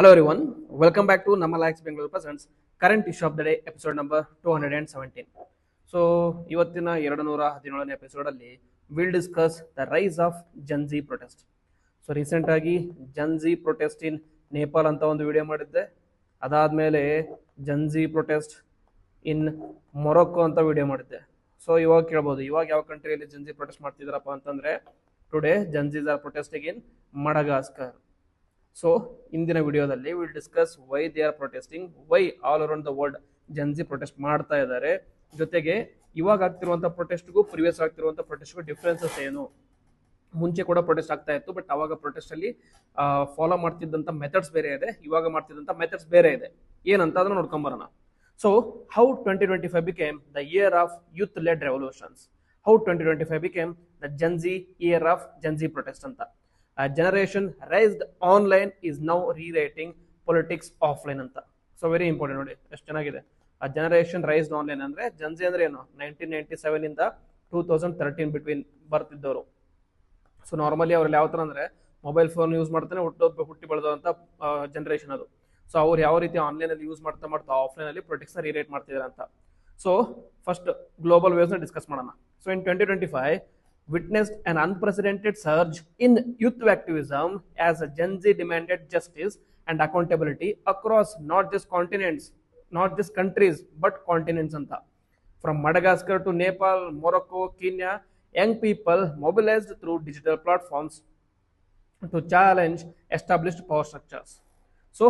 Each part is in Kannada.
Hello everyone, welcome back to Nama Likes Bangalore Presents Current Issue of the Day episode number 217. So, ಇವತ್ತಿನ 217ನೇ ಎಪಿಸೋಡ್ ಅಲ್ಲಿ will discuss the rise of Gen Z protest. So recent ಆಗಿ ಜನ್ಜಿ ಪ್ರೊಟೆಸ್ಟ್ ಇನ್ ನೇಪಾಲ್ ಅಂತ ಒಂದು ವಿಡಿಯೋ ಮಾಡಿದ್ದೆ. ಅದಾದ್ಮೇಲೆ ಜನ್ಜಿ ಪ್ರೊಟೆಸ್ಟ್ ಇನ್ ಮೊರೊಕ್ಕೋ ಅಂತ ವಿಡಿಯೋ ಮಾಡಿದ್ದೆ. ಸೊ ಇವಾಗ ಕೇಳ್ಬೋದು, ಇವಾಗ ಯಾವ ಕಂಟ್ರಿಯಲ್ಲಿ ಜನ್ಜಿ ಪ್ರೊಟೆಸ್ಟ್ ಮಾಡ್ತಿದಾರಪ್ಪ ಅಂತಂದ್ರೆ today Gen Zs are protesting in Madagascar. So ಇಂದಿನ ವಿಡಿಯೋದಲ್ಲಿ will discuss why they are protesting, why all around the world Gen Z protest ಮಾಡ್ತಾ ಇದ್ದಾರೆ, ಜೊತೆಗೆ ಇವಾಗ ಆಗ್ತಿರುವಂತ ಪ್ರೊಟೆಸ್ಟ್ಗೂ ಪ್ರಿವಿಯಸ್ ಆಗ್ತಿರುವಂತ ಪ್ರೊಟೆಸ್ಟ್ಗೂ ಡಿಫ್ರೆನ್ಸಸ್ ಏನು. ಮುಂಚೆ ಕೂಡ ಪ್ರೊಟೆಸ್ಟ್ ಆಗ್ತಾ ಇತ್ತು, ಬಟ್ ಅವಾಗ ಪ್ರೊಟೆಸ್ಟ್ ಅಲ್ಲಿ ಫಾಲೋ ಮಾಡ್ತಿದ್ದಂತ ಮೆಥಡ್ಸ್ ಬೇರೆ ಇದೆ, ಇವಾಗ ಮಾಡ್ತಿದ್ದಂತ ಮೆಥಡ್ಸ್ ಬೇರೆ ಇದೆ. ಏನಂತ ಅದನ್ನ ನೋಡ್ಕೊಂಬರೋಣ. So how 2025 became the year of youth led revolutions, how 2025 became the Gen Z year of Gen Z protest ಅಂತ. A generation raised online is now rewriting politics offline ಅಂತ. ಸೊ ವೆರಿ ಇಂಪಾರ್ಟೆಂಟ್ ನೋಡಿ, ಎಷ್ಟು ಚೆನ್ನಾಗಿದೆ. ಆ ಜನರೇಷನ್ ರೈಸ್ಡ್ ಆನ್ಲೈನ್ ಅಂದ್ರೆ ಜನ್ಜಿ ಅಂದ್ರೆ ಏನು, 1997 ಇಂದ 2013 ಬಿಟ್ವೀನ್ ಬರ್ತಿದ್ದವರು. ಸೊ ನಾರ್ಮಲಿ ಅವ್ರಲ್ಲಿ ಯಾವ ತರ ಅಂದ್ರೆ ಮೊಬೈಲ್ ಫೋನ್ ಯೂಸ್ ಮಾಡ್ತಾನೆ ಹುಟ್ಟಿ ಬೆಳೆದಂತ ಜನರೇಷನ್ ಅದು. ಸೊ ಅವ್ರು ಯಾವ ರೀತಿ ಆನ್ಲೈನ್ ಅಲ್ಲಿ ಯೂಸ್ ಮಾಡ್ತಾ ಆಫ್ಲೈನ್ ಅಲ್ಲಿ ಪ್ರೊಟೆಕ್ಟ್ಸ್ ನ ರಿರೇಟ್ ಮಾಡ್ತಿದ್ದಾರೆ ಅಂತ. ಸೊ ಫಸ್ಟ್ ಗ್ಲೋಬಲ್ ವೇವ್ಸ್ ನ ಡಿಸ್ಕಸ್ ಮಾಡೋಣ. So in 2025 witnessed an unprecedented surge in youth activism as Gen Z demanded justice and accountability across not just continents, not just countries, but continents anta. From Madagascar to Nepal, Morocco, Kenya, young people mobilized through digital platforms to challenge established power structures. So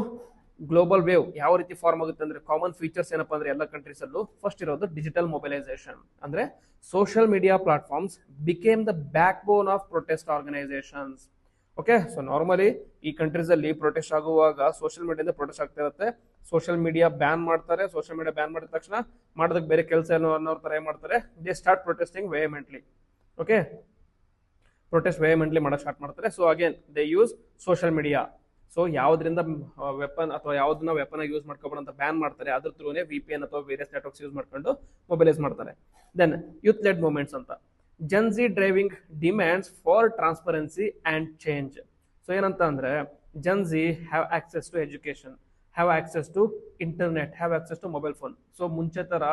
global wave ಯಾವ ರೀತಿ ಫಾರ್ಮ್ ಆಗುತ್ತೆ ಅಂದ್ರೆ ಕಾಮನ್ ಫೀಚರ್ಸ್ ಏನಪ್ಪಾ ಅಂದ್ರೆ ಎಲ್ಲ ಕಂಟ್ರೀಸ್ ಅಲ್ಲೂ ಫಸ್ಟ್ ಇರೋದು ಡಿಜಿಟಲ್ ಮೊಬಿಲೈಸೇಷನ್. ಅಂದ್ರೆ social media platforms became the back bone of protest organisations. Okay, so normally ಈ ಕಂಟ್ರೀಸ್ ಅಲ್ಲಿ ಪ್ರೊಟೆಸ್ಟ್ ಆಗುವಾಗ ಸೋಷಿಯಲ್ ಮೀಡಿಯಾದಿಂದ ಪ್ರೊಟೆಸ್ಟ್ ಆಗ್ತಾ ಇರುತ್ತೆ. ಸೋಷಿಯಲ್ ಮೀಡಿಯಾ ಬ್ಯಾನ್ ಮಾಡ್ತಾರೆ, ಸೋಷಿಯಲ್ ಮೀಡಿಯಾ ಬ್ಯಾನ್ ಮಾಡಿದ ತಕ್ಷಣ ಮಾಡೋದಕ್ಕೆ ಬೇರೆ ಕೆಲಸ ಏನೋ ಅನ್ನೋರ್ ತರ ಏನ್ ಮಾಡ್ತಾರೆ, they start protesting vehemently. Okay, protest vehemently ಮಾಡೋಕೆ ಸ್ಟಾರ್ಟ್ ಮಾಡ್ತಾರೆ. So again they use social media. So ಯಾವ್ದ್ರಿಂದ ವೆಪನ್ ಅಥವಾ ಯಾವ್ದನ್ನ ವೆಪನ್ ಯೂಸ್ ಮಾಡ್ಕೊಬಾರ್ದು ಅಂತ ಬ್ಯಾನ್ ಮಾಡ್ತಾರೆ, ಅದ್ರ ಥ್ರೂನೇ VPN ಅಥವಾ ವೇರಿಯಸ್ ನೆಟ್ವರ್ಕ್ಸ್ ಯೂಸ್ ಮಾಡ್ಕೊಂಡು ಮೊಬೈಲೈಸ್ ಮಾಡ್ತಾರೆ. ದೆನ್ ಯೂತ್ ಲೆಡ್ ಮೂವ್ಮೆಂಟ್ಸ್ ಅಂತ, Gen Z driving demands for transparency and change. So ಏನಂತ ಅಂದ್ರೆ Gen Z have access to education, have access to internet, have access to mobile phone. So ಮುಂಚೆ ತರ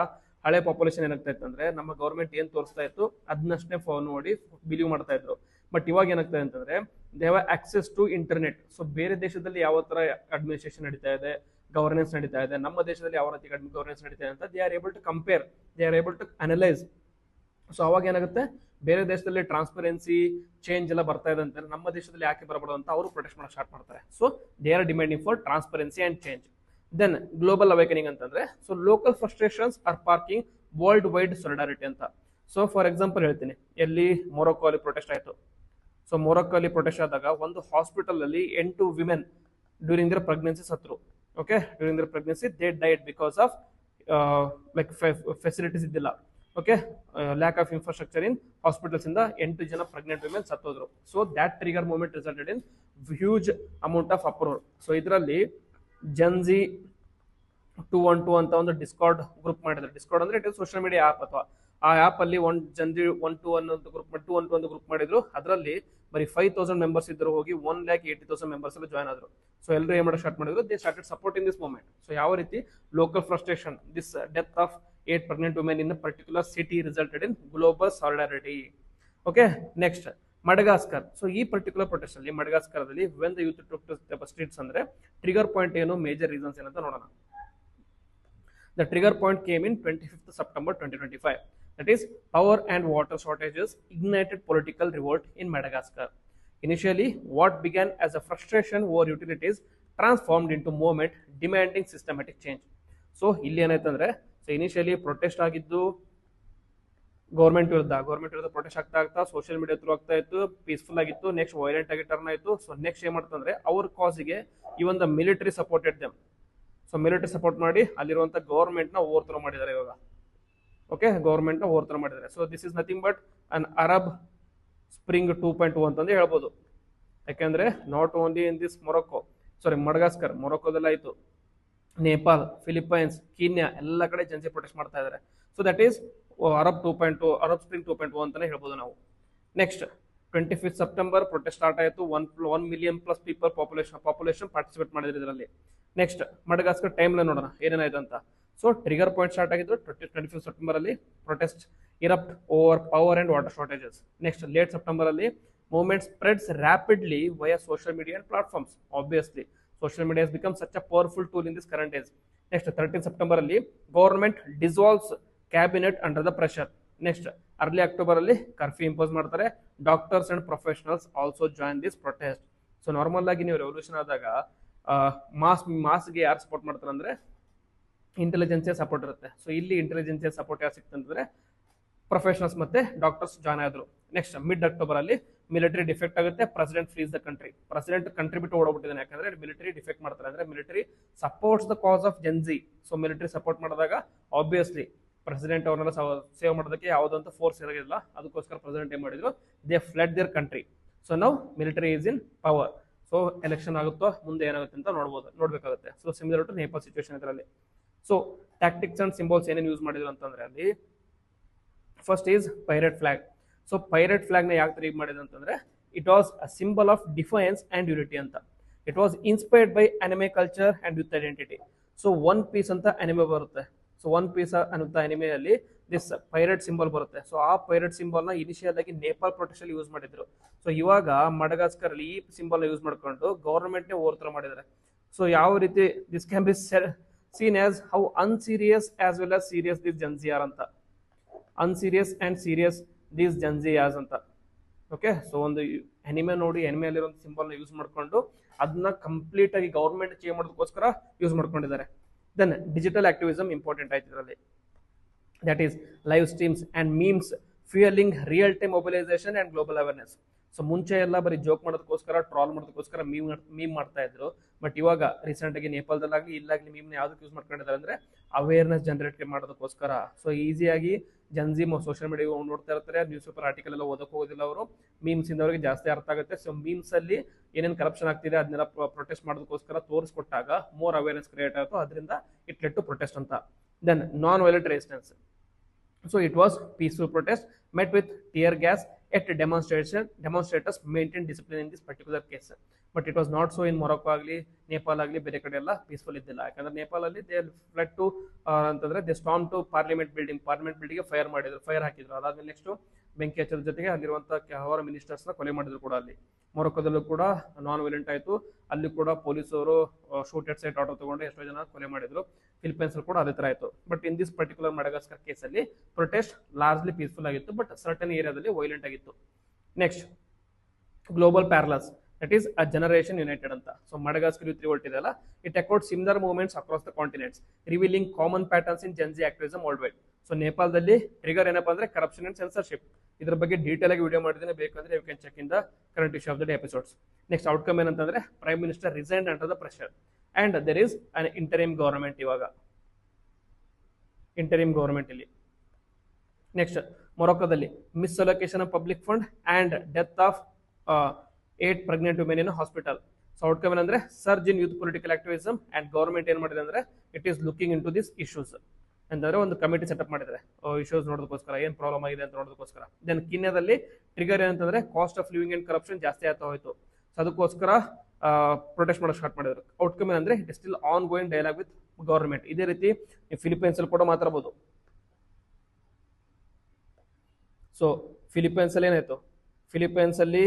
ಹಳೆ ಪಾಪ್ಯುಲೇಷನ್ ಏನಾಗ್ತಾ ಇತ್ತು ಅಂದ್ರೆ ನಮ್ಮ ಗೌರ್ಮೆಂಟ್ ಏನ್ ತೋರಿಸ್ತಾ ಇತ್ತು ಅದನ್ನಷ್ಟೇ ಫೋನ್ ನೋಡಿ ಬಿಲೀವ್ ಮಾಡ್ತಾ ಇದ್ರು. ಬಟ್ ಇವಾಗ ಏನಾಗ್ತದೆ ಅಂತಂದ್ರೆ they have access to internet. So ಬೇರೆ ದೇಶದಲ್ಲಿ ಯಾವ ತರ ಅಡ್ಮಿನಿಸ್ಟ್ರೇಷನ್ ನಡೀತಾ ಇದೆ, ಗವರ್ನೆನ್ಸ್ ನಡೀತಾ ಇದೆ, ನಮ್ಮ ದೇಶದಲ್ಲಿ ಯಾವ ರೀತಿ ಗವರ್ನೆನ್ಸ್ ನಡೀತಾ ಇದೆ ಅಂತ they are able to compare, they are able to analyse. So ಅವಾಗ ಏನಾಗುತ್ತೆ, ಬೇರೆ ದೇಶದಲ್ಲಿ ಟ್ರಾನ್ಸ್ಪರೆನ್ಸಿ ಚೇಂಜ್ ಎಲ್ಲ ಬರ್ತಾ ಇದೆ ಅಂತ ನಮ್ಮ ದೇಶದಲ್ಲಿ ಯಾಕೆ ಬರಬಾರ್ದು ಅಂತ ಅವರು ಪ್ರೊಟೆಸ್ಟ್ ಮಾಡಕ್ಕೆ ಸ್ಟಾರ್ಟ್ ಮಾಡ್ತಾರೆ. So they are demanding for transparency and change. Then global awakening ಅಂತಂದ್ರೆ so local frustrations are parking worldwide solidarity ಅಂತ. ಸೊ ಫಾರ್ ಎಕ್ಸಾಂಪಲ್ ಹೇಳ್ತೀನಿ, ಎಲ್ಲಿ ಮೊರೊಕ್ಕೋ ಅಲ್ಲಿ ಪ್ರೊಟೆಸ್ಟ್ ಆಯ್ತು. ಸೊ ಮೊರೊಕ್ಕೋ ಅಲ್ಲಿ ಪ್ರೊಟೆಸ್ಟ್ ಆದಾಗ ಒಂದು ಹಾಸ್ಪಿಟಲ್ ಅಲ್ಲಿ 8 ವಿಮೆನ್ ಡ್ಯೂರಿಂಗ್ ದರ್ ಪ್ರೆಗ್ನೆನ್ಸಿ ಸತ್ರು. Okay, during their pregnancy they died because of like facilities ಇದ್ದಿಲ್ಲ. Okay, lack of infrastructure in hospitals ಇಂದ 8 ಜನ ಪ್ರೆಗ್ನೆಂಟ್ ವಿಮೆನ್ ಸತ್ತೋದ್ರು. So that trigger movement resulted in huge amount of uproar. So ಇದರಲ್ಲಿ ಜನ್ಜಿ 212 ಅಂತ ಒಂದು ಡಿಸ್ಕಾರ್ಡ್ ಗ್ರೂಪ್ ಮಾಡಿದ್ರು. ಡಿಸ್ಕಾರ್ಡ್ ಅಂದ್ರೆ it is social media app, ಅಥವಾ ಆ ಆಪ್ ಅಲ್ಲಿ ಜನ್ಜಿ 12 ಅನ್ನೋದು ಗ್ರೂಪ್ 212 ಒಂದು ಗ್ರೂಪ್ ಮಾಡಿದ್ರು. ಅದರಲ್ಲಿ ಬರೀ 5000 ಮೆಂಬರ್ಸ್ ಇದ್ರು, ಹೋಗಿ 1,80,000 ಮೆಂಬರ್ಸ್ ಎಲ್ಲ ಜಾಯ್ನ್ ಆದ್ರು. ಸೊ ಎಲ್ಲರೂ ಏನ್ ಮಾಡೋ ಸ್ಟಾರ್ಟ್ ಮಾಡಿದ್ರು, they started supporting this movement. So ಯಾವ ರೀತಿ local frustration, this death of 8 pregnant women in particular city resulted in global solidarity. Okay, next Madagascar. So ಈ ಪರ್ಟಿಕ್ಯುಲರ್ ಪ್ರೊಟೆಸ್ಟ್ ಅಲ್ಲಿ ಮಡಗಾಸ್ಕರ್ದಲ್ಲಿ when the youth took to streets ಅಂದ್ರೆ ಟ್ರಿಗರ್ ಪಾಯಿಂಟ್ ಏನು, ಮೇಜರ್ ರೀಸನ್ಸ್ ಏನಂತ ನೋಡೋಣ. The trigger point came in 25th September 2025. That is, power and water shortages ignited political revolt in Madagascar. Initially, what began as a frustration over utilities transformed into movement demanding systematic change. So, ಇಲ್ಲಿ ಏನಾಯ್ತಂದ್ರೆ, ಸೊ ಇನಿಷಿಯಲಿ ಪ್ರೊಟೆಸ್ಟ್ ಆಗಿದ್ದು ಗೌರ್ಮೆಂಟ್ ವಿರುದ್ಧ ಪ್ರೊಟೆಸ್ಟ್ ಆಗ್ತಾ ಸೋಷಿಯಲ್ ಮೀಡಿಯಾ ಥ್ರೂ ಆಗ್ತಾ ಇತ್ತು, ಪೀಸ್ಫುಲ್ ಆಗಿತ್ತು. ನೆಕ್ಸ್ಟ್ ವೈಲೆಂಟ್ ಆಗಿ ಟರ್ನ್ ಆಯಿತು. ಸೊ ನೆಕ್ಸ್ಟ್ ಏನ್ ಮಾಡ್ತಂದ್ರೆ ಅವ್ರ ಕಾಸಿಗೆ even the military supported them. So military support ಮಾಡಿ ಅಲ್ಲಿರುವಂತ ಗವರ್ಮೆಂಟ್ ನ ಓವರ್ಥ್ರೋ ಮಾಡಿದ್ದಾರೆ ಇವಾಗ. ಓಕೆ, ಗವರ್ಮೆಂಟ್ ನ ಓವರ್ಥ್ರೋ ಮಾಡಿದ್ದಾರೆ. So this is nothing but an Arab spring 2.2 ಅಂತಂದು ಹೇಳ್ಬೋದು. ಯಾಕೆಂದ್ರೆ not only in this Madagascar, ಮೊರೊಕ್ಕೋದಲ್ಲಿ ಆಯ್ತು, ನೇಪಾಲ್, ಫಿಲಿಪೈನ್ಸ್, ಕೀನ್ಯಾ ಎಲ್ಲ ಕಡೆ ಜನ್ಜಿ ಪ್ರೊಟೆಸ್ಟ್ ಮಾಡ್ತಾ ಇದ್ದಾರೆ. So that is Arab 2.2, Arab spring 2.2 ಅಂತಾನೆ ಹೇಳ್ಬೋದು ನಾವು. ನೆಕ್ಸ್ಟ್ 25 ಸೆಪ್ಟೆಂಬರ್ ಪ್ರೊಟೆಸ್ಟ್ ಸ್ಟಾರ್ಟ್ ಆಯಿತು. 1 million plus people population participate ಮಾಡಿದ್ರು ಇದರಲ್ಲಿ. ನೆಕ್ಸ್ಟ್ ಮಡಗಾಸ್ಕರ್ ಟೈಮ್ ಲೈನ್ ನೋಡೋಣ ಏನೇನಾಯ್ತು ಅಂತ. ಸೊ ಟ್ರಿಗರ್ ಪಾಯಿಂಟ್ ಸ್ಟಾರ್ಟ್ ಆಗಿದ್ದು 25 ಸೆಪ್ಟೆಂಬರ್ ಅಲ್ಲಿ protest erupt over power and water shortages. Next late September ಅಲ್ಲಿ movement spreads rapidly via social media and platforms. Obviously social media has become such a powerful tool in this current days. Next 13 September ಅಲ್ಲಿ government dissolves cabinet under the pressure. Next early October ಅಲ್ಲಿ ಕರ್ಫ್ಯೂ ಇಂಪೋಸ್ ಮಾಡ್ತಾರೆ. Doctors and professionals also join this protest. So normal ಆಗಿ ನೀವು ರೆವಲ್ಯೂಷನ್ ಆದಾಗ ಮಾಸ್ಗೆ ಯಾರು ಸಪೋರ್ಟ್ ಮಾಡ್ತಾರೆ ಅಂದ್ರೆ ಇಂಟೆಲಿಜೆನ್ಸಿಯಾ ಸಪೋರ್ಟ್ ಇರುತ್ತೆ. ಸೊ ಇಲ್ಲಿ ಇಂಟೆಲಿಜೆನ್ಸಿಯಾ ಸಪೋರ್ಟ್ ಯಾರು ಸಿಕ್ತಂದ್ರೆ ಪ್ರೊಫೆಷನಲ್ಸ್ ಮತ್ತೆ ಡಾಕ್ಟರ್ಸ್ ಜಾಯ್ನ್ ಆದ್ರು. ನೆಕ್ಸ್ಟ್ ಮಿಡ್ ಅಕ್ಟೋಬರ್ ಅಲ್ಲಿ ಮಿಲಿಟರಿ ಡಿಫೆಕ್ಟ್ ಆಗುತ್ತೆ. President flees the country. President country ಬಿಟ್ಟು ಓಡೋಗ್ಬಿಟ್ಟಿದ್ದಾನೆ, ಯಾಕಂದ್ರೆ ಮಿಲಿಟರಿ ಡಿಫೆಕ್ಟ್ ಮಾಡ್ತಾರೆ. ಅಂದ್ರೆ military supports the cause of Gen Z. So military support ಮಾಡಿದಾಗ ಆಬ್ವಿಯಸ್ಲಿ ಪ್ರೆಸಿಡೆಂಟ್ ಅವ್ರನ್ನೆಲ್ಲ ಸೇವ್ ಮಾಡೋದಕ್ಕೆ ಯಾವುದಂತ ಫೋರ್ಸ್ ಇರೋದಿಲ್ಲ. ಅದಕ್ಕೋಸ್ಕರ ಪ್ರೆಸಿಡೆಂಟ್ ಏನ್ ಮಾಡಿದ್ರು, they fled their country. So ನಾವು military is in power. So election ಆಗುತ್ತೋ ಮುಂದೆ ಏನಾಗುತ್ತೆ ಅಂತ ನೋಡ್ಬೇಕಾಗುತ್ತೆ. So similar to Nepal situation ಇದರಲ್ಲಿ. ಸೊ ಟ್ಯಾಕ್ಟಿಕ್ಸ್ ಅಂಡ್ ಸಿಂಬಲ್ಸ್ ಏನೇನು ಯೂಸ್ ಮಾಡಿದ್ರು ಅಂತಂದ್ರೆ ಅಲ್ಲಿ first is pirate flag. So pirate flag ನ ಯಾಕೆ ಯೂಸ್ ಮಾಡಿದ್ರು ಅಂತಂದ್ರೆ it was a symbol of defiance and unity ಅಂತ. It was inspired by anime culture and youth identity. So One Piece ಅಂತ ಅನಿಮೆ ಬರುತ್ತೆ. ಸೊ ಒನ್ ಪೀಸ್ ಅನ್ನುವಂಥ ಅನಿಮೆಯಲ್ಲಿ ದಿಸ್ ಪೈರೇಟ್ ಸಿಂಬಲ್ ಬರುತ್ತೆ. ಸೊ ಆ ಪೈರೇಟ್ ಸಿಂಬಲ್ ನ ಇನಿಷಿಯಲ್ ಆಗಿ ನೇಪಾಲ್ ಪ್ರೊಟೆಸ್ಟ್ ಅಲ್ಲಿ ಯೂಸ್ ಮಾಡಿದ್ರು. ಸೊ ಇವಾಗ ಮಡಗಾಸ್ಕರ್ ಅಲ್ಲಿ ಈ ಸಿಂಬಲ್ ಯೂಸ್ ಮಾಡ್ಕೊಂಡು ಗವರ್ಮೆಂಟ್ ನೇ ಓವರ್ಥ್ರೋ ಮಾಡಿದ್ದಾರೆ. ಸೊ ಯಾವ ರೀತಿ this can be seen as how unserious as well as serious this Gen Z are ಅಂತ. Unserious and serious this Gen Z as ಅಂತ. ಓಕೆ, ಸೊ ಒಂದು ಎನಿಮೆ ನೋಡಿ ಎನಿಮೆಯಲ್ಲಿರೋ ಸಿಂಬಲ್ ನ ಯೂಸ್ ಮಾಡ್ಕೊಂಡು ಅದನ್ನ ಕಂಪ್ಲೀಟ್ ಆಗಿ ಗವರ್ಮೆಂಟ್ ಚೇಂಜ್ ಮಾಡೋದಕ್ಕೋಸ್ಕರ ಯೂಸ್ ಮಾಡ್ಕೊಂಡಿದ್ದಾರೆ. ದೆನ್ ಡಿಜಿಟಲ್ ಆಕ್ಟಿವಿಸಮ್ ಇಂಪಾರ್ಟೆಂಟ್ ಆಯ್ತು ಇದರಲ್ಲಿ. That is live streams and memes fuelling real time mobilisation and global awareness. So ಮುಂಚೆ ಎಲ್ಲ ಬರೀ ಜೋಕ್ ಮಾಡೋದಕ್ಕೋಸ್ಕರ ಟ್ರಾಲ್ ಮಾಡೋದಕ್ಕೋಸ್ಕರ ಮೀಮ್ ಮಾಡ್ತಾ ಇದ್ರು. ಬಟ್ ಇವಾಗ ರೀಸೆಂಟ್ ಆಗಿ ನೇಪಾಳದಲ್ಲಾಗ್ಲಿ ಇಲ್ಲಾಗ್ಲಿ ಮೀಮ್ನ ಯಾವ್ದಕ್ಕೆ ಯೂಸ್ ಮಾಡ್ಕೊಂಡಿದ್ದಾರೆ ಅಂದ್ರೆ ಅವೇರ್ನೆಸ್ ಜನರೇಟ್ ಮಾಡೋದಕ್ಕೋಸ್ಕರ. ಸೊ ಈಸಿಯಾಗಿ ಜನ್ಜಿ ಸೋಷಿಯಲ್ ಮೀಡಿಯಾ ನೋಡ್ತಾ ಇರ್ತಾರೆ, ನ್ಯೂಸ್ ಪೇಪರ್ ಆರ್ಟಿಕಲ್ ಎಲ್ಲ ಓದಕ್ಕೆ ಹೋಗೋದಿಲ್ಲ ಅವರು. ಮೀಮ್ಸ್ ಇಂದ ಅವರಿಗೆ ಜಾಸ್ತಿ ಅರ್ಥ ಆಗುತ್ತೆ. ಸೊ ಮೀಮ್ಸ್ ಅಲ್ಲಿ ಏನೇನು ಕರಪ್ಷನ್ ಆಗ್ತಿದೆ ಅದನ್ನೆಲ್ಲ ಪ್ರೊಟೆಸ್ಟ್ ಮಾಡೋದಕ್ಕೋಸ್ಕರ ತೋರಿಸ್ಕೊಟ್ಟಾಗ ಮೋರ್ ಅವೇರ್ನೆಸ್ ಕ್ರಿಯೇಟ್ ಆಯಿತು. ಅದರಿಂದ ಇಟ್ ಲೆಟ್ ಟು ಪ್ರೊಟೆಸ್ಟ್ ಅಂತ. Then non violent resistance. So it was peaceful protest met with tear gas at demonstrators maintained discipline in this particular case. But it was not so in Morocco agli Nepal agli ಬೇರೆ ಕಡೆ ಎಲ್ಲ ಪೀಸ್ಫುಲ್ ಇದ್ದಿಲ್ಲ. ಯಾಕಂದ್ರೆ ನೇಪಾಲ್ ಅಲ್ಲಿ ದೇ ಫ್ಲಡ್ ಟು ಅಂತಂದ್ರೆ they storm to parliament building ಗೆ ಫೈರ್ ಹಾಕಿದ್ರು. ಅದಾದ್ಮೇಲೆ ನೆಕ್ಸ್ಟ್ ಬೆಂಕಿ ಹಚ್ಚೋದ್ರ ಜೊತೆಗೆ ಅಲ್ಲಿರುವಂತಹ ಹಲವಾರು ಮಿನಿಸ್ಟರ್ಸ್ ನ ಕೊಲೆ ಮಾಡಿದ್ರು ಕೂಡ. ಅಲ್ಲಿ ಮೊರೊಕ್ಕೋದಲ್ಲೂ ಕೂಡ ನಾನ್ ವೈಲೆಂಟ್ ಆಯ್ತು. ಅಲ್ಲಿ ಕೂಡ ಪೊಲೀಸರು ಶೂಟ್ ಎಟ್ ಸೈಟ್ ಆರ್ಡರ್ ತಗೊಂಡು ಎಷ್ಟೋ ಜನ ಕೊಲೆ ಮಾಡಿದ್ರು. ಫಿಲಿಪೈನ್ಸ್ ಕೂಡ ಅದೇ ತರ ಆಯ್ತು. But in this particular Madagascar case ಅಲ್ಲಿ ಪ್ರೊಟೆಸ್ಟ್ ಲಾರ್ಜ್ಲಿ ಪೀಸ್ಫುಲ್ ಆಗಿತ್ತು, ಬಟ್ ಸರ್ಟನ್ ಏರಿಯಾದಲ್ಲಿ ವೈಲೆಂಟ್ ಆಗಿತ್ತು. Next global parallels, that is a generation united ಅಂತ. ಸೊ ಮಡಗಾಸ್ಕರ್ ಯೂತ್ ರಿವೋಲ್ಟ್ ಇದೆಲ್ಲ, ಇಟ್ ಅಕೌಟ್ similar movements across the continents revealing common patterns in Gen Z activism worldwide. So ನೇಪಾಳದಲ್ಲಿ ಟ್ರಿಗರ್ ಏನಪ್ಪಾ ಅಂದ್ರೆ ಕರಪ್ಷನ್ ಅಂಡ್ ಸೆನ್ಸರ್ಶಿಪ್. ಇದ್ರ ಬಗ್ಗೆ ಡೀಟೇಲ್ ಆಗಿ ವಿಡಿಯೋ ಮಾಡಿದ್ರೆ ಬೇಕಂದ್ರೆ you can check in the current issue of the day episodes. Next outcome ಏನಂತಂದ್ರೆ prime minister resigned under the pressure and there is an interim government. ಇವಾಗ ಇಂಟರಿಮ್ ಗವರ್ಮೆಂಟ್ ಇಲ್ಲಿ. ನೆಕ್ಸ್ಟ್ ಮೊರೊಕ್ಕೋದಲ್ಲಿ miss allocation of public fund and death of 8 pregnant women in hospital. So outcome ಏನಂದ್ರೆ surge in youth political activism and government ಏನ್ ಮಾಡಿದೆ ಅಂದ್ರೆ it is looking into this issues ಅಂತಂದ್ರೆ ಒಂದು ಕಮಿಟಿ ಸೆಟಪ್ ಮಾಡಿದ್ರೆ ಇಶ್ಯೂಸ್ ನೋಡೋದಕ್ಕೋಸ್ಕರ, ಏನ್ ಪ್ರಾಬ್ಲಮ್ ಆಗಿದೆ ಅಂತ ನೋಡೋದಕ್ಕೋಸ್ಕರ. ದೆನ್ ಕಿನ್ಯಾದಲ್ಲಿ ಟ್ರಿಗರ್ ಏನಂತಂದ್ರೆ cost of living and corruption ಜಾಸ್ತಿ ಆಗ್ತಾ ಹೋಯ್ತು. ಸೊ ಅದಕ್ಕೋಸ್ಕರ ಪ್ರೊಟೆಸ್ಟ್ ಮಾಡೋಕೆ ಸ್ಟಾರ್ಟ್ ಮಾಡಿದ್ರು. ಔಟ್ಕಮ್ ಏನಂದ್ರೆ it is still on going dialogue with government. ಇದೇ ರೀತಿ ಫಿಲಿಪೈನ್ಸ್ ಅಲ್ಲಿ ಕೂಡ ಮಾತಾಡಬಹುದು. ಸೊ ಫಿಲಿಪೈನ್ಸ್ ಅಲ್ಲಿ ಏನಾಯ್ತು, ಫಿಲಿಪೈನ್ಸ್ ಅಲ್ಲಿ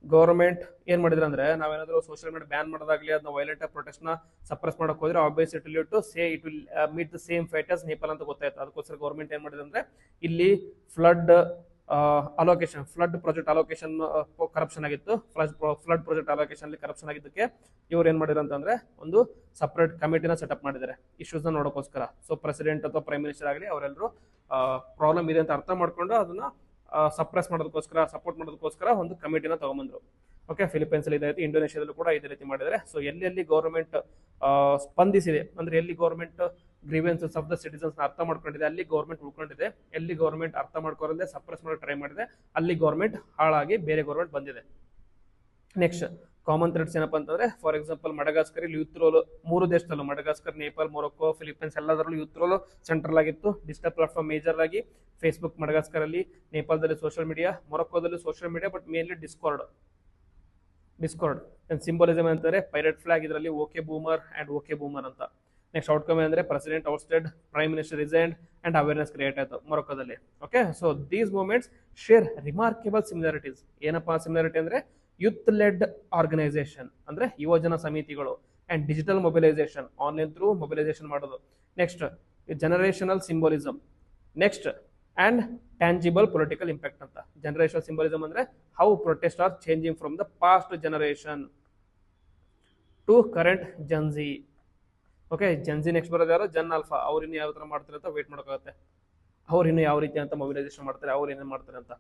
ಗವರ್ಮೆಂಟ್ ಏನ್ ಮಾಡಿದ್ರೆ ಅಂದ್ರೆ ನಾವೇನಾದ್ರೂ ಸೋಷಿಯಲ್ ಮೀಡಿಯಾ ಬ್ಯಾನ್ ಮಾಡೋದಾಗ್ಲಿ ಅದನ್ನ ವೈಲೆಂಟ್ ಪ್ರೊಟೆಸ್ಟ್ ನ ಸಪ್ರೆಸ್ ಮಾಡಕ್ ಹೋದ್ರೆ obvious it will to say it will meet the same fate as Nepal ಅಂತ ಗೊತ್ತಾಯ್ತು. ಅದಕ್ಕೋಸ್ಕರ ಗವರ್ಮೆಂಟ್ ಏನ್ ಮಾಡಿದ್ರೆ ಅಂದ್ರೆ ಇಲ್ಲಿ ಫ್ಲಡ್ ಪ್ರಾಜೆಕ್ಟ್ ಅಲೋಕೇಶನ್ ಕರಪ್ಷನ್ ಆಗಿತ್ತು. ಫ್ಲಡ್ ಪ್ರಾಜೆಕ್ಟ್ ಅಲೋಕೇಶನ್ ಅಲ್ಲಿ ಕರಪ್ಷನ್ ಆಗಿದ್ದಕ್ಕೆ ಇವ್ರು ಏನ್ ಮಾಡಿದ್ರು ಅಂತಂದ್ರೆ ಒಂದು ಸಪರೇಟ್ ಕಮಿಟಿನ ಸೆಟಪ್ ಮಾಡಿದ್ದಾರೆ ಇಶ್ಯೂಸ್ ನ ನೋಡೋಕೋಸ್ಕರ. ಸೊ ಪ್ರೆಸಿಡೆಂಟ್ ಅಥವಾ ಪ್ರೈಮ್ ಮಿನಿಸ್ಟರ್ ಆಗಲಿ ಅವರೆಲ್ಲರೂ ಪ್ರಾಬ್ಲಮ್ ಇದೆ ಅಂತ ಅರ್ಥ ಮಾಡ್ಕೊಂಡು ಅದನ್ನ ಸಪ್ರೆಸ್ ಮಾಡೋದಕ್ಕೋಸ್ಕರ, ಸಪೋರ್ಟ್ ಮಾಡೋದಕ್ಕೋಸ್ಕರ ಒಂದು ಕಮಿಟಿನ ತಗೊಂಬಂದ್ರು. ಓಕೆ, ಫಿಲಿಪೈನ್ಸ್ ಅಲ್ಲಿ ಇದಾಯ್ತು. ಇಂಡೋನೇಷ್ಯಾದಲ್ಲೂ ಕೂಡ ಇದೇ ರೀತಿ ಮಾಡಿದರೆ. ಸೊ ಎಲ್ಲಿ ಗವರ್ಮೆಂಟ್ ಸ್ಪಂದಿಸಿದೆ ಅಂದ್ರೆ ಎಲ್ಲಿ government grievances of the citizens ಅರ್ಥ ಮಾಡ್ಕೊಂಡಿದೆ ಅಲ್ಲಿ ಗವರ್ಮೆಂಟ್ ಉಳ್ಕೊಂಡಿದೆ. ಎಲ್ಲಿ ಗವರ್ಮೆಂಟ್ ಅರ್ಥ ಮಾಡ್ಕೊಳ್ಳದೆ ಸಪ್ರೆಸ್ ಮಾಡೋ ಟ್ರೈ ಮಾಡಿದೆ ಅಲ್ಲಿ ಗವರ್ಮೆಂಟ್ ಹಾಳಾಗಿ ಬೇರೆ ಗವರ್ಮೆಂಟ್ ಬಂದಿದೆ. ನೆಕ್ಸ್ಟ್ ಕಾಮನ್ ಥ್ರೆಡ್ಸ್ ಏನಪ್ಪ ಅಂತಂದ್ರೆ for example Madagascar youth role 3 ದೇಶದಲ್ಲೂ ಮಡಗಾಸ್ಕರ್, ನೇಪಾಲ್, ಮೊರೊಕ್ಕೋ, ಫಿಲಿಪೈನ್ಸ್ ಎಲ್ಲದರಲ್ಲೂ ಯೂತ್ ರೋಲ್ ಸೆಂಟ್ರಲ್ ಆಗಿತ್ತು. ಡಿಜಿಟಲ್ ಪ್ಲಾಟ್ಫಾರ್ಮ್ ಮೇಜರ್ ಆಗಿ ಫೇಸ್ಬುಕ್ ಮಡಗಾಸ್ಕರ್ ಅಲ್ಲಿ, ನೇಪಾಳದಲ್ಲಿ ಸೋಷಿಯಲ್ ಮೀಡಿಯಾ, ಮೊರೊಕ್ಕೋದಲ್ಲಿ social media, but mainly Discord. Symbolism ಅಂತಂದ್ರೆ ಪೈರೇಟ್ ಫ್ಲಾಗ್, ಇದರಲ್ಲಿ okay boomer and okay boomer ಅಂತ. ನೆಕ್ಸ್ಟ್ ಔಟ್ಕಮ್ ಅಂದ್ರೆ president ousted, prime minister resigned and awareness create ಆಯ್ತು ಮೊರೊಕ್ಕೋದಲ್ಲಿ. Okay, so these movements share remarkable similarities. ಏನಪ್ಪಾ ಸಿಮಿಲಾರಿಟಿ ಅಂದ್ರೆ ಯೂತ್ ಲೆಡ್ ಆರ್ಗನೈಸೇಷನ್ ಅಂದ್ರೆ ಯುವಜನ ಸಮಿತಿಗಳು, and digital mobilisation, online through mobilisation ಮಾಡೋದು. Next generational symbolism. Next and tangible political impact ಅಂತ. ಜನರೇಷನಲ್ ಸಿಂಬಲಿಸಮ್ ಅಂದ್ರೆ how protest are changing from the past generation to current Gen Z. Okay, Gen Z next ಬರೋದು ಯಾರು? Gen alpha. ಅವ್ರು ಇನ್ನು ಯಾವ ತರ ಮಾಡ್ತಾರೆ ಅಂತ ವೇಟ್ ಮಾಡೋಕ್ಕಾಗುತ್ತೆ. ಅವ್ರು ಇನ್ನು ಯಾವ ರೀತಿ ಅಂತ ಮೊಬಿಲೈಸೇಷನ್ ಮಾಡ್ತಾರೆ, ಅವ್ರು ಏನೇನು ಮಾಡ್ತಾರೆ ಅಂತ.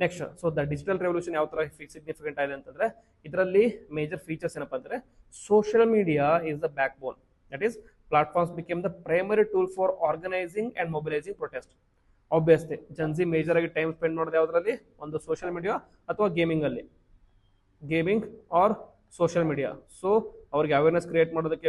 Next, so the digital revolution ಯಾವ ತರ ಸಿಗ್ನಿಫಿಕೆಂಟ್ ಆಗಿದೆ ಅಂತಂದ್ರೆ ಇದರಲ್ಲಿ ಮೇಜರ್ ಫೀಚರ್ಸ್ ಏನಪ್ಪಾ ಅಂದ್ರೆ social media is the backbone. That is platforms became the primary tool for organising and mobilising protest. Obviously Gen Z major ಆಗಿ ಟೈಮ್ ಸ್ಪೆಂಡ್ ಮಾಡೋದು ಯಾವ್ದ್ರಲ್ಲಿ? ಒಂದು ಸೋಷಿಯಲ್ ಮೀಡಿಯಾ ಅಥವಾ ಗೇಮಿಂಗ್ ಅಲ್ಲಿ, gaming or social media. So ಅವ್ರಿಗೆ ಅವೇರ್ನೆಸ್ ಕ್ರಿಯೇಟ್ ಮಾಡೋದಕ್ಕೆ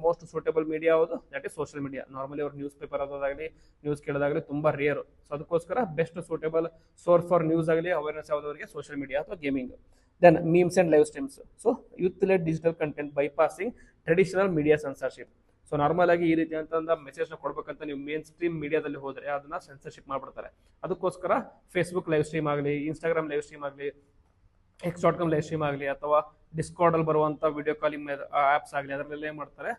ಮೋಸ್ಟ್ ಸೂಟೇಬಲ್ ಮೀಡಿಯಾ ಯಾವುದು? That is social media. Normally ಅವ್ರು ನ್ಯೂಸ್ ಪೇಪರ್ ಓದೋದಾಗಲಿ, ನ್ಯೂಸ್ ಕೇಳೋದಾಗಲಿ ತುಂಬಾ ರೇರ್. ಸೊ ಅದಕ್ಕೋಸ್ಕರ best suitable source for news ಆಗಲಿ ಅವೇರ್ನೆಸ್ ಯಾವುದವರಿಗೆ? ಸೋಷಿಯಲ್ ಮೀಡಿಯಾ ಅಥವಾ gaming. Then memes and live streams. So youth led digital content bypassing traditional media censorship. So normal ಆಗಿ ಈ ರೀತಿ ಅಂತ ಮೆಸೇಜ್ ನ ಕೊಡ್ಬೇಕಂತ ನೀವು ಮೇನ್ ಸ್ಟ್ರೀಮ್ ಮೀಡಿಯಾದಲ್ಲಿ ಹೋದ್ರೆ ಅದನ್ನ ಸೆನ್ಸರ್ಶಿಪ್ ಮಾಡ್ಬಿಡ್ತಾರೆ. ಅದಕ್ಕೋಸ್ಕರ ಫೇಸ್ಬುಕ್ ಲೈವ್ ಸ್ಟ್ರೀಮ್ ಆಗಲಿ, ಇನ್ಸ್ಟಾಗ್ರಾಮ್ ಲೈವ್ ಸ್ಟ್ರೀಮ್ ಆಗಲಿ, ಎಕ್ಸ್.com ಲೈವ್ ಸ್ಟ್ರೀಮ್ ಆಗಲಿ, ಅಥವಾ ಡಿಸ್ಕಾರ್ಡ್ ಅಲ್ಲಿ ಬರುವಂತ ವಿಡಿಯೋ ಕಾಲಿಂಗ್ ಆಪ್ಸ್ ಆಗಲಿ, ಅದರಲ್ಲೆಲ್ಲ ಏನ್ ಮಾಡ್ತಾರೆ?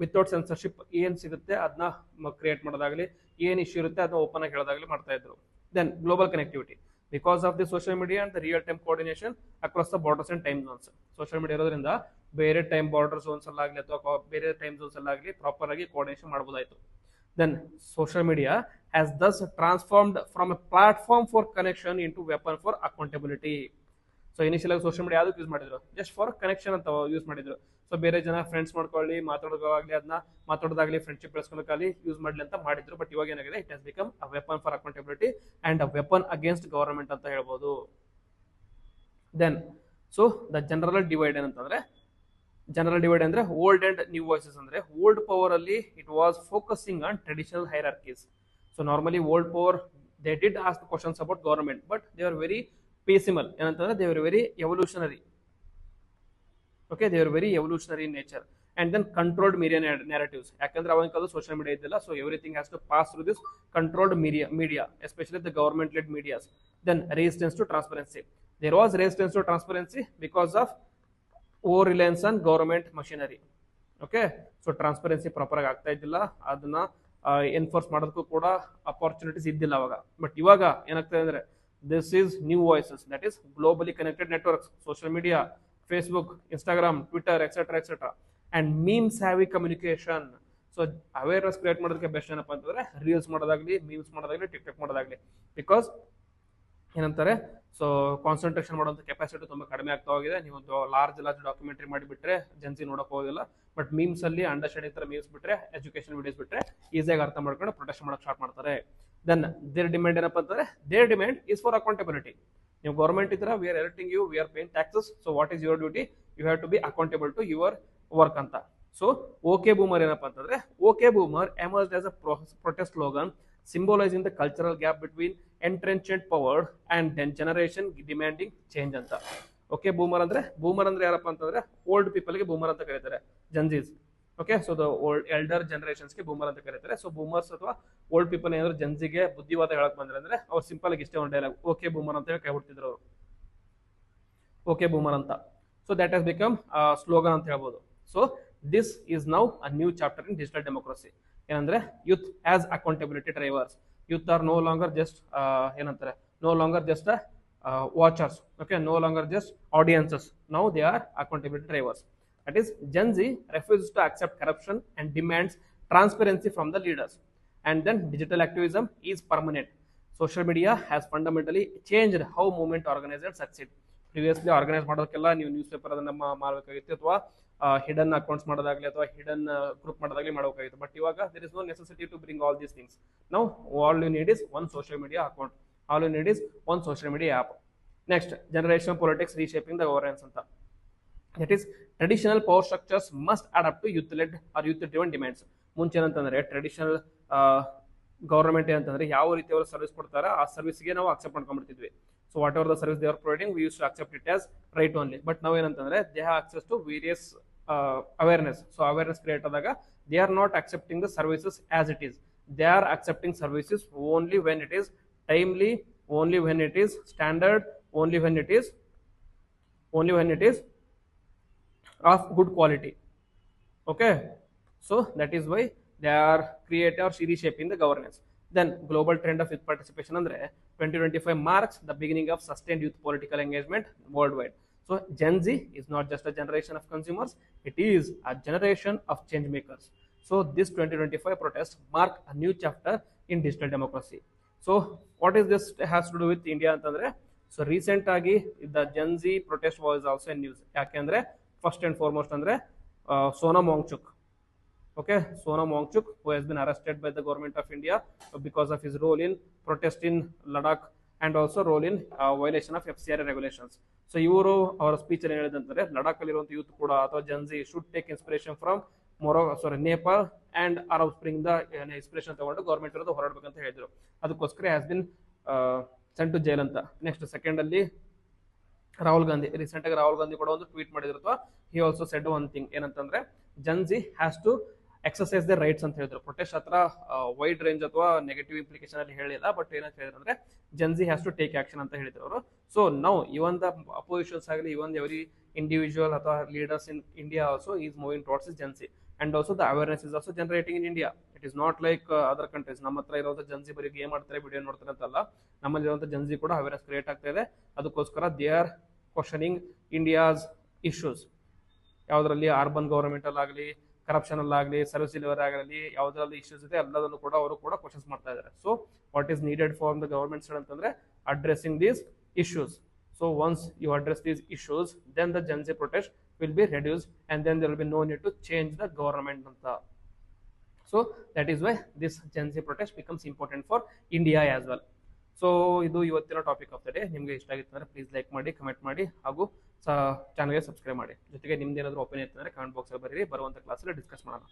ವಿತೌಟ್ ಸೆನ್ಸರ್ಶಿಪ್ ಏನ್ ಸಿಗುತ್ತೆ ಅದನ್ನ ಕ್ರಿಯೇಟ್ ಮಾಡೋದಾಗ್ಲಿ, ಏನ್ ಇಶ್ಯೂ ಇರುತ್ತೆ ಅದನ್ನ ಓಪನ್ ಆಗಿ ಹೇಳೋದಾಗ್ಲಿ ಮಾಡ್ತಾ ಇದ್ರು. Then global connectivity. Because of the social media and the real time coordination across the borders and time zones. Social media ಇರೋದ್ರಿಂದ ಬೇರೆ ಟೈಮ್ ಬಾರ್ಡರ್ ಝೋನ್ಸ್ ಅಲ್ಲಾಗಲಿ ಅಥವಾ ಬೇರೆ ಟೈಮ್ ಝೋನ್ಸ್ ಅಲ್ಲಾಗಲಿ ಪ್ರಾಪರ್ ಆಗಿ ಕೋಆರ್ಡಿನೇಷನ್ ಮಾಡಬಹುದಾಯ್ತು. Then social media has thus transformed from a platform for connection into weapon for accountability. So initial ಆಗಿ ಸೋಷಿಯಲ್ ಮೀಡಿಯಾ ಯಾವ್ದಕ್ಕೆ ಯೂಸ್ ಮಾಡಿದ್ರು? ಜಸ್ಟ್ ಫಾರ್ ಕನೆಕ್ಷನ್ ಅಂತ ಯೂಸ್ ಮಾಡಿದ್ರು. ಸೊ ಬೇರೆ ಜನ ಫ್ರೆಂಡ್ಸ್ ಮಾಡ್ಕೊಳ್ಳಿ, ಮಾತಾಡೋದಾಗ್ಲಿ, ಅದನ್ನ ಮಾತಾಡೋದಾಗ್ಲಿ, ಫ್ರೆಂಡ್ಶಿಪ್ ಬೆಳೆಸ್ಕೊಳ್ಳೋಕ್ಕಾಗಲಿ ಯೂಸ್ ಮಾಡ್ಲಿ ಅಂತ ಮಾಡಿದ್ರು. ಬಟ್ ಇವಾಗ ಏನಾಗಿದೆ? It has become a weapon for accountability and a weapon against government ಅಂತ ಹೇಳ್ಬೋದು. Then so the general divide ಏನಂತಂದ್ರೆ, ಜನರಲ್ ಡಿವೈಡ್ ಅಂದ್ರೆ ಓಲ್ಡ್ ಅಂಡ್ ನ್ಯೂ ವಾಯ್ಸಸ್. ಅಂದ್ರೆ ಓಲ್ಡ್ ಪವರ್ ಅಲ್ಲಿ it was focusing on traditional hierarchies. So normally old power they did ask questions about government, but they are very pessimal. ಏನಂತಂದ್ರೆ they are very evolutionary. Okay, they are very evolutionary in nature. And then controlled media narratives. ಯಾಕಂದ್ರೆ ಅವಾಗ ಕಾಲದಲ್ಲಿ ಸೋಷಿಯಲ್ ಮೀಡಿಯಾ ಇದ್ದಿಲ್ಲ. So everything has to pass through this controlled media, especially the government led medias. Then resistance to transparency. There was resistance to transparency because of over reliance on government machinery. Okay, so transparency proper ಆಗಿ ಆಗ್ತಾ ಇದ್ದಿಲ್ಲ, ಅದನ್ನ ಎನ್ಫೋರ್ಸ್ ಮಾಡೋದಕ್ಕೂ ಕೂಡ ಅಪಾರ್ಚುನಿಟೀಸ್ ಇದ್ದಿಲ್ಲ ಅವಾಗ. ಬಟ್ ಇವಾಗ ಏನಾಗ್ತದೆ ಅಂದ್ರೆ this is new voices, that is globally connected networks, social media, Facebook, Instagram, Twitter, etcetera and memes heavy communication. So awareness create ಮಾಡೋದಕ್ಕೆ ಬೆಸ್ಟ್ ಏನಪ್ಪಾ ಅಂತಂದ್ರೆ ರೀಲ್ಸ್ ಮಾಡೋದಾಗ್ಲಿ, ಮೀಮ್ಸ್ ಮಾಡೋದಾಗ್ಲಿ, ಟಿಕ್ಟಾಕ್ ಮಾಡೋದಾಗ್ಲಿ. ಬಿಕಾಸ್ ಏನಂತಾರೆ, ಸೊ ಕಾನ್ಸಂಟ್ರೇಷನ್ ಮಾಡುವಂತ ಕೆಪಾಸಿಟಿ ತುಂಬಾ ಕಡಿಮೆ ಆಗ್ತಾ ಹೋಗಿದೆ. ನೀವು ಲಾರ್ಜ್ ಡಾಕ್ಯುಮೆಂಟರಿ ಮಾಡಿಬಿಟ್ರೆ ಜನ್ಸಿ ನೋಡಕ್ ಹೋಗೋದಿಲ್ಲ. ಬಟ್ ಮೀಮ್ಸ್ ಅಲ್ಲಿ ಅಂಡರ್ಸ್ಟ್ಯಾಂಡಿಂಗ್ ತರ ಮೀಮ್ಸ್ ಬಿಟ್ರೆ, ಎಜುಕೇಶನ್ ವಿಡಿಯೋಸ್ ಬಿಟ್ರೆ ಈಸಿಯಾಗಿ ಅರ್ಥ ಮಾಡ್ಕೊಂಡು ಪ್ರೊಟೆಸ್ಟ್ ಮಾಡಕ್ ಸ್ಟಾರ್ಟ್ ಮಾಡ್ತಾರೆ. ದೆನ್ ದೇರ್ ಡಿಮ್ಯಾಂಡ್ ಏನಪ್ಪಾ ಅಂತಂದ್ರೆ, their demand is for accountability. ನೀವು ಗೌರ್ಮೆಂಟ್ ಇದ್ರ we are electing you, we are paying taxes, so what is your duty? You have to be accountable to your work ಅಂತ. ಸೊ ಓಕೆ ಬೂಮರ್ ಏನಪ್ಪಾ ಅಂತಂದ್ರೆ, okay boomer emerged as a protest slogan symbolizing the cultural gap between entrenched power and then generation demanding change ಅಂತ. ಓಕೆ, ಬೂಮರ್ ಅಂದ್ರೆ ಯಾರಪ್ಪ ಅಂತಂದ್ರೆ ಓಲ್ಡ್ ಪೀಪಲ್ ಗೆ ಬೂಮರ್ ಅಂತ ಕರೀತಾರೆ, Gen Zs. Okay, so the old elder generations ಗೆ ಬೂಮರ್ ಅಂತ ಕರೀತಾರೆ. ಸೊ ಬೂಮರ್ಸ್ ಅಥವಾ ಓಲ್ಡ್ ಪೀಪಲ್ ಏನಾದ್ರು ಜನ್ಜಿಗೆ ಬುದ್ಧಿವಾದ ಹೇಳಕ್ ಬಂದ್ರೆ ಅಂದ್ರೆ ಅವ್ರು ಸಿಂಪಲ್ ಆಗಿ ಇಷ್ಟೇ ಒಂದು ಡೈಲಾಗ್, ಓಕೆ ಬೂಮರ್ ಅಂತ ಹೇಳಿ ಕೈ ಬಿಡ್ತಿದ್ರು ಅವರು, ಓಕೆ ಬೂಮರ್ ಅಂತ. So that has become slogan ಅಂತ ಹೇಳ್ಬೋದು. So this is now a new chapter in digital democracy. ಏನಂದ್ರೆ youth as accountability drivers. Youth are no longer just ಏನಂತಾರೆ, no longer just watchers. Okay, no longer just audiences. Now they are accountability drivers. That is, Gen Z refuses to accept corruption and demands transparency from the leaders. And then digital activism is permanent. Social media has fundamentally changed how movement organizers succeed. Previously organize ಮಾಡೋದಕ್ಕೆಲ್ಲ ನೀವು ನ್ಯೂಸ್ ಪೇಪರ್ ಅದನ್ನ ಮಾಡಬೇಕಾಗಿತ್ತು, ಅಥವಾ ಹಿಡನ್ ಅಕೌಂಟ್ಸ್ ಮಾಡೋದಾಗ್ಲಿ ಅಥವಾ ಹಿಡನ್ ಗ್ರೂಪ್ ಮಾಡೋದಾಗ್ಲಿ ಮಾಡಬೇಕಾಗಿತ್ತು. ಬಟ್ ಇವಾಗ there is no necessity to bring all these things. Now all you need is one social media account. All you need is one social media app. Next, generational politics reshaping the governance ಅಂತ. That is traditional power structures must adapt to youth led or youth driven demands. ಮುಂಚೆ ಏನಂತಂದ್ರೆ ಟ್ರೆಡಿಷನಲ್ ಗೌರ್ಮೆಂಟ್ ಏನಂತಂದ್ರೆ ಯಾವ ರೀತಿ ಅವರು ಸರ್ವಿಸ್ ಕೊಡ್ತಾರೆ ಆ ಸರ್ವಿಸ್ಗೆ ನಾವು ಅಕ್ಸೆಪ್ಟ್ ಮಾಡ್ಕೊಂಡ್ಬಿಡ್ತಿದ್ವಿ. So whatever the service they are providing we use to accept it as right only. But ನಾವು ಏನಂತಂದ್ರೆ they have access to various awareness. So awareness create ಆದಾಗ they are not accepting the services as it is. They are accepting services only when it is timely, only when it is standard, only when it is of good quality. Okay, so that is why they are creating or reshaping the governance. Then global trend of youth participation andre 2025 marks the beginning of sustained youth political engagement worldwide. So Gen Z is not just a generation of consumers, it is a generation of change makers. So this 2025 protest mark a new chapter in digital democracy. So what is this has to do with India ಅಂತಂದ್ರೆ, ಸೊ ರೀಸೆಂಟ್ ಆಗಿ the Jan G protest was also in news. ಯಾಕೆಂದ್ರೆ ಫಸ್ಟ್ ಅಂಡ್ ಫಾರ್ಮೋಸ್ಟ್ ಅಂದ್ರೆ Sonam Wangchuk. Okay, Sonam Wangchuk, who has been arrested by the government of India because of his role in protest in Ladakh and also role in violation of FCRA regulations. So ಇವರು ಅವರ ಸ್ಪೀಚ್ ಅಲ್ಲಿ ಹೇಳಿದಂತಾರೆ ಲಡಾಖ್ ಅಲ್ಲಿರುವಂತ ಯೂತ್ ಕೂಡ ಅಥವಾ Gen Z should take inspiration from Nepal and Arab Spring the inspiration ತಗೊಂಡು ಗೌರ್ಮೆಂಟ್ ವಿರುದ್ಧ ಹೋರಾಡಬೇಕಂತ ಹೇಳಿದ್ರು. ಅದಕ್ಕೋಸ್ಕರ has been sent to jail ಅಂತ. ನೆಕ್ಸ್ಟ್ ಸೆಕೆಂಡ್ ಅಲ್ಲಿ ರಾಹುಲ್ ಗಾಂಧಿ, ರೀಸೆಂಟ್ ಆಗಿ ರಾಹುಲ್ ಗಾಂಧಿ ಕೂಡ ಒಂದು ಟ್ವೀಟ್ ಮಾಡಿದ್ರು. ಅಥವಾ he also said one thing ಏನಂತಂದ್ರೆ Gen Z has to exercise the rights ಅಂತ ಹೇಳಿದ್ರು. ಪ್ರೊಟೆಸ್ಟ್ ಹತ್ರ ವೈಡ್ ರೇಂಜ್ ಅಥವಾ ನೆಗೆಟಿವ್ ಇಂಪ್ಲಿಕೇಶನ್ ಅಲ್ಲಿ ಹೇಳಿಲ್ಲ, ಬಟ್ ಏನಂತ ಹೇಳಿದ್ರು ಅಂದ್ರೆ Gen Z has to take action ಅಂತ ಹೇಳಿದ್ರು ಅವರು. ಸೊ ನಾವು ಇವನ್ ದ ಅಪೋಸಿಷನ್ಸ್ ಆಗಲಿ ಇವನ್ ಎವರಿ ಇಂಡಿವಿಜುವಲ್ ಅಥವಾ leaders in India also is moving towards is Gen Z. And also the awareness is also generating in India. It is not like other countries. ನಮ್ಮ ಹತ್ರ ಇರುವಂತ ಜನ್ಸಿ ಬರೀ ಗೇಮ್ ಮಾಡ್ತಾರೆ, ವಿಡಿಯೋ ನೋಡ್ತಾರೆ ಅಂತಲ್ಲ, ನಮ್ಮಲ್ಲಿರುವಂತ ಜನ್ಸಿ ಕೂಡ ಅವೇರ್ನೆಸ್ ಕ್ರಿಯೇಟ್ ಆಗ್ತಾ ಇದೆ. ಅದಕ್ಕೋಸ್ಕರ they are questioning India's issues. ಯಾವುದರಲ್ಲಿ ಅರ್ಬನ್ ಗವರ್ಮೆಂಟ್ ಅಲ್ಲಾಗಲಿ, ಕರಪ್ಷನ್ ಅಲ್ಲಾಗಲಿ, ಸರ್ವಿಸ್ ಡೆಲಿವರಿ ಆಗಲಿ, ಯಾವುದರಲ್ಲಿ ಇಶ್ಯೂಸ್ ಇದೆ ಎಲ್ಲದನ್ನು ಕೂಡ ಅವರು ಕೂಡ ಕ್ವಶನ್ಸ್ ಮಾಡ್ತಾ ಇದ್ದಾರೆ. So what is needed for the government side ಅಂತಂದ್ರೆ addressing these issues. So once you address these issues, then the Gen Z protest will be reduced and then there will be no need to change the government. So that is why this Gen Z protest becomes important for India as well. So ಇದು ಇವತ್ತಿನ ಟಾಪಿಕ್ ಆಫ್ ದ ಡೇ. ನಿಮಗೆ ಇಷ್ಟ ಆಗಿತ್ತು ಅಂದರೆ ಪ್ಲೀಸ್ ಲೈಕ್ ಮಾಡಿ, ಕಮೆಂಟ್ ಮಾಡಿ, ಹಾಗೂ ಚಾನಲ್ಗೆ ಸಬ್ಸ್ಕ್ರೈಬ್ ಮಾಡಿ. ಜೊತೆಗೆ ನಿಮ್ದು ಏನಾದರೂ ಒಪಿನಿಯನ್ ಇತ್ತು ಅಂದರೆ ಕಮೆಂಟ್ ಬಾಕ್ಸಲ್ಲಿ ಬರೀರಿ, ಬರುವಂಥ ಕ್ಲಾಸಲ್ಲಿ ಡಿಸ್ಕಸ್ ಮಾಡೋಣ.